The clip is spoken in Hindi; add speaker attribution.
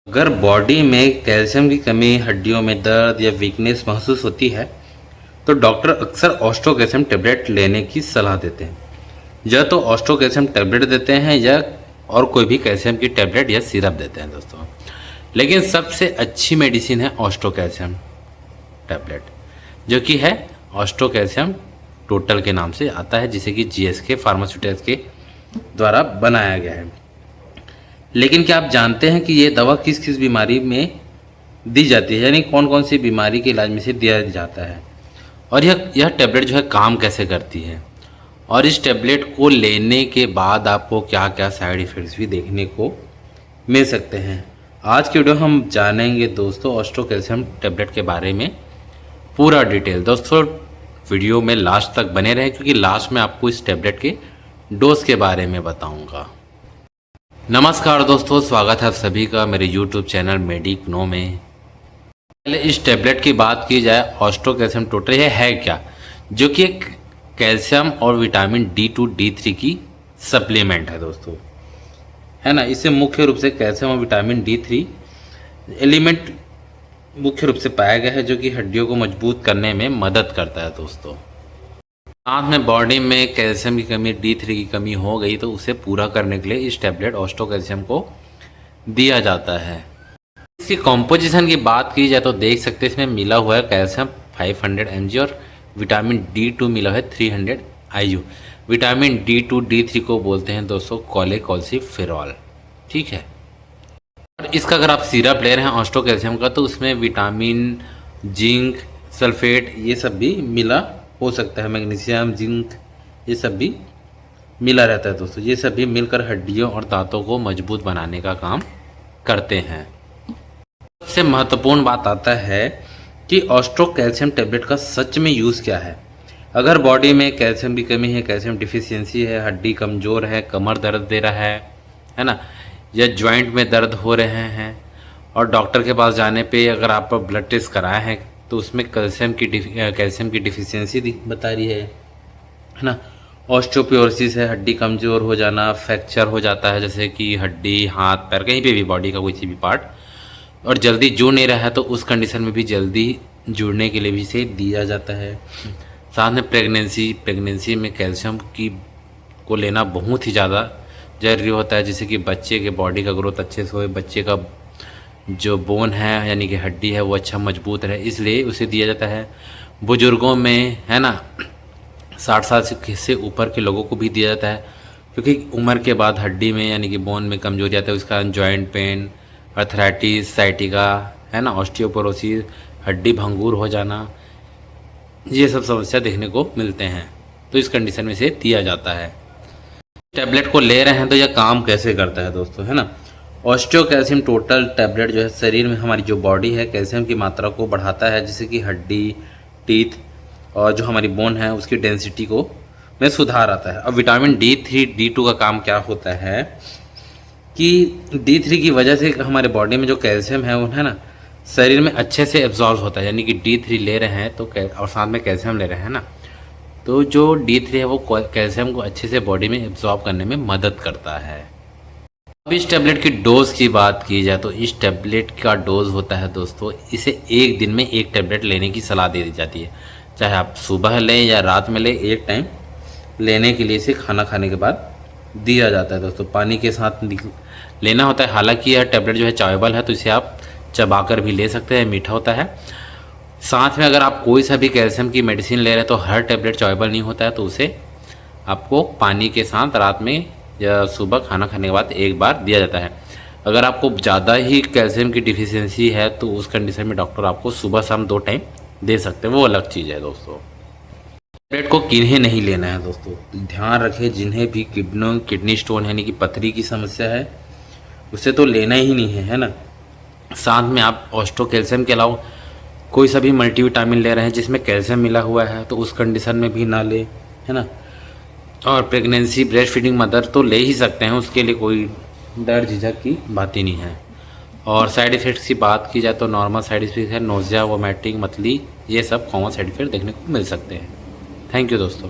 Speaker 1: अगर बॉडी में कैल्शियम की कमी, हड्डियों में दर्द या वीकनेस महसूस होती है तो डॉक्टर अक्सर ऑस्ट्रो कैल्शियम टेबलेट लेने की सलाह देते हैं। या तो ऑस्ट्रो कैल्शियम टेबलेट देते हैं या और कोई भी कैल्शियम की टेबलेट या सिरप देते हैं दोस्तों। लेकिन सबसे अच्छी मेडिसिन है ऑस्ट्रो कैल्शियम टैबलेट, जो कि है ऑस्ट्रो कैल्शियम टोटल के नाम से आता है, जिसे कि जीएसके फार्मास्यूटिकल्स के द्वारा बनाया गया है। लेकिन क्या आप जानते हैं कि ये दवा किस किस बीमारी में दी जाती है, यानी कौन कौन सी बीमारी के इलाज में से दिया जाता है, और यह टैबलेट जो है काम कैसे करती है, और इस टैबलेट को लेने के बाद आपको क्या क्या साइड इफ़ेक्ट्स भी देखने को मिल सकते हैं। आज की वीडियो हम जानेंगे दोस्तों ऑस्ट्रो कैल्शियम टैबलेट के बारे में पूरा डिटेल। दोस्तों वीडियो में लास्ट तक बने रहें, क्योंकि लास्ट में आपको इस टैबलेट के डोज के बारे में बताऊंगा। नमस्कार दोस्तों, स्वागत है आप सभी का मेरे YouTube चैनल मेडिकनो में। पहले इस टैबलेट की बात की जाए, ऑस्ट्रो कैल्शियम टोटल ये है क्या, जो कि एक कैल्शियम और विटामिन D2 D3 की सप्लीमेंट है दोस्तों, है ना। इससे मुख्य रूप से कैल्शियम और विटामिन D3 एलिमेंट मुख्य रूप से पाया गया है, जो कि हड्डियों को मजबूत करने में मदद करता है दोस्तों। साथ में बॉडी में कैल्शियम की कमी, D3 की कमी हो गई तो उसे पूरा करने के लिए इस टैबलेट ऑस्ट्रो कैल्शियम को दिया जाता है। इसकी कॉम्पोजिशन की बात की जाए तो देख सकते हैं इसमें मिला हुआ है कैल्शियम 500 mg और विटामिन D2 मिला है 300 IU। विटामिन D2 D3 को बोलते हैं दोस्तों कोलेकोल्सिफेरॉल, ठीक है। और इसका अगर आप सिरप ले रहे हैं ऑस्ट्रो कैल्शियम का तो उसमें विटामिन, जिंक, सल्फेट ये सब भी मिला हो सकता है, मैग्नीशियम, जिंक ये सब भी मिला रहता है दोस्तों। ये सब भी मिलकर हड्डियों और दांतों को मजबूत बनाने का काम करते हैं। सबसे महत्वपूर्ण बात आता है कि ऑस्ट्रो कैल्शियम टैबलेट का सच में यूज़ क्या है। अगर बॉडी में कैल्शियम की कमी है, कैल्शियम डिफिशियंसी है, हड्डी कमज़ोर है, कमर दर्द दे रहा है ना, या जॉइंट में दर्द हो रहे हैं और डॉक्टर के पास जाने पे अगर आप ब्लड टेस्ट कराए हैं तो उसमें कैल्शियम की डिफिशियंसी बता रही है ना। ऑस्टियोपोरोसिस है, हड्डी कमज़ोर हो जाना, फ्रैक्चर हो जाता है जैसे कि हड्डी, हाथ, पैर, कहीं पे भी बॉडी का कोई भी पार्ट, और जल्दी जुड़ नहीं रहा है तो उस कंडीशन में भी जल्दी जुड़ने के लिए भी इसे दिया जाता है। साथ में प्रेगनेंसी में कैल्शियम को लेना बहुत ही ज़्यादा ज़रूरी होता है, जिससे कि बच्चे के बॉडी का ग्रोथ अच्छे से हो, बच्चे का जो बोन है यानी कि हड्डी है वो अच्छा मजबूत रहे, इसलिए उसे दिया जाता है। बुजुर्गों में है ना 60 साल से ऊपर के लोगों को भी दिया जाता है, क्योंकि उम्र के बाद हड्डी में यानी कि बोन में कमजोरी आता है, उसका जॉइंट पेन, अर्थराइटिस, साइटिका है ना, ऑस्टियोपोरोसिस, हड्डी भंगूर हो जाना, ये सब समस्या देखने को मिलते हैं, तो इस कंडीशन में से दिया जाता है। टैबलेट को ले रहे हैं तो यह काम कैसे करता है दोस्तों, है ना। ऑस्ट्रो कैल्शियम टोटल टैबलेट जो है शरीर में हमारी जो बॉडी है कैल्शियम की मात्रा को बढ़ाता है, जिससे कि हड्डी, टीथ और जो हमारी बोन है उसकी डेंसिटी को में सुधार आता है। अब विटामिन D3 D2 का काम क्या होता है कि D3 की वजह से हमारे बॉडी में जो कैल्शियम है वो है ना शरीर में अच्छे से एब्जॉर्ब होता है, यानी कि D3 ले रहे हैं तो और साथ में कैल्शियम ले रहे हैं ना, तो जो D3 है वो कैल्शियम को अच्छे से बॉडी में एब्जॉर्ब करने में मदद करता है। अब इस टैबलेट की डोज की बात की जाए तो इस टैबलेट का डोज होता है दोस्तों, इसे एक दिन में एक टैबलेट लेने की सलाह दे दी जाती है, चाहे आप सुबह लें या रात में लें, एक टाइम लेने के लिए इसे खाना खाने के बाद दिया जाता है दोस्तों। पानी के साथ लेना होता है। हालांकि यह टैबलेट जो है चावेबल है तो इसे आप चबाकर भी ले सकते हैं, मीठा होता है। साथ में अगर आप कोई सा भी कैल्शियम की मेडिसिन ले रहे हैं तो हर टैबलेट चावेबल नहीं होता है, तो उसे आपको पानी के साथ रात में या सुबह खाना खाने के बाद एक बार दिया जाता है। अगर आपको ज़्यादा ही कैल्शियम की डिफिशियंसी है तो उस कंडीशन में डॉक्टर आपको सुबह शाम 2 टाइम दे सकते हैं, वो अलग चीज़ है दोस्तों। टैबलेट को किन्हें नहीं लेना है दोस्तों, ध्यान रखें, जिन्हें भी किडनी स्टोन यानी कि पथरी की समस्या है उसे तो लेना ही नहीं है ना। साथ में आप ऑस्ट्रो कैल्शियम के अलावा कोई सा भी मल्टीविटामिन ले रहे हैं जिसमें कैल्शियम मिला हुआ है तो उस कंडीशन में भी ना ले, है ना। और प्रेगनेंसी, ब्रेस्ट फीडिंग मदर तो ले ही सकते हैं, उसके लिए कोई डर झिझक की बात ही नहीं है। और साइड इफ़ेक्ट्स की बात की जाए तो नॉर्मल साइड इफ़ेक्ट है, नोज़िया, वोमिटिंग, मतली, ये सब कॉमन साइड इफ़ेक्ट देखने को मिल सकते हैं। थैंक यू दोस्तों।